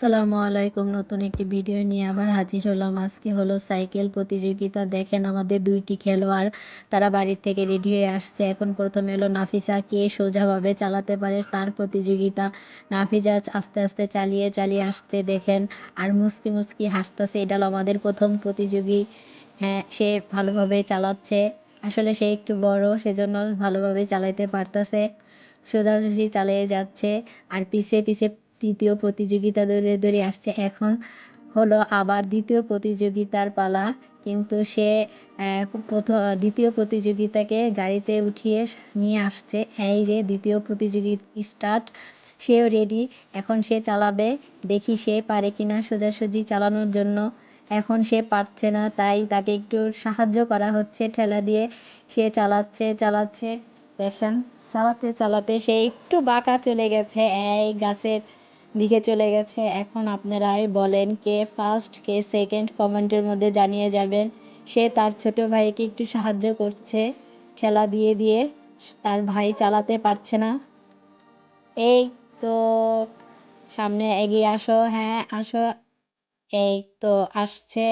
আসসালামু আলাইকুম। নতুন একটি ভিডিও নিয়ে আবার হাজির হলাম। আজকে হলো সাইকেল প্রতিযোগিতা। দেখেন আমাদের ২ টি খেলোয়াড় তারা বাড়ির থেকে রেডি হয়ে আসছে। এখন প্রথমে হলো নাফিসা কে সোজাভাবে চালাতে পারে তার প্রতিযোগিতা। নাফিজা আস্তে, আস্তে চালিয়ে আসতে দেখেন আর মুচকি, মুচকি হাসতেছে। এটা হলো আমাদের ১ম প্রতিযোগী। হ্যাঁ, সে ভালোভাবে চালাচ্ছে। আসলে সে একটু বড় সেজন্য ভালোভাবে চালাইতে পারতেছে। সোজাসুজি চালিয়ে যাচ্ছে আর পিছে ৩য় প্রতিযোগিতা দৌড়ে আসছে। এখন হলো আবার ২য় প্রতিযোগিতার পালা। কিন্তু সে ২য় প্রতিযোগিতাকে গাড়িতে উঠিয়ে নিয়ে আসছে। এই যে ২য় প্রতিযোগী স্টার্ট। সেও রেডি। এখন সে চালাবে। দেখি সে পারে কিনা সোজাসুজি চালানোর জন্য। এখন সে পারছে না, তাই তাকে একটু সাহায্য করা হচ্ছে ঠেলা দিয়ে। সে চালাচ্ছে। দেখেন চালাতে সে একটু বাঁকা চলে গেছে। এই গাছের দিকে চলে গেছে। এখন আপনারাই বলেন কে ফার্স্ট কে সেকেন্ড কমেন্টের মধ্যে জানিয়ে যাবেন। সে তার ছোট ভাইকে একটু সাহায্য করছে ঠেলা দিয়ে। তার ভাই চালাতে পারছে না। এই তো সামনে এগিয়ে আসো। হ্যাঁ আসো। এই তো আসছে।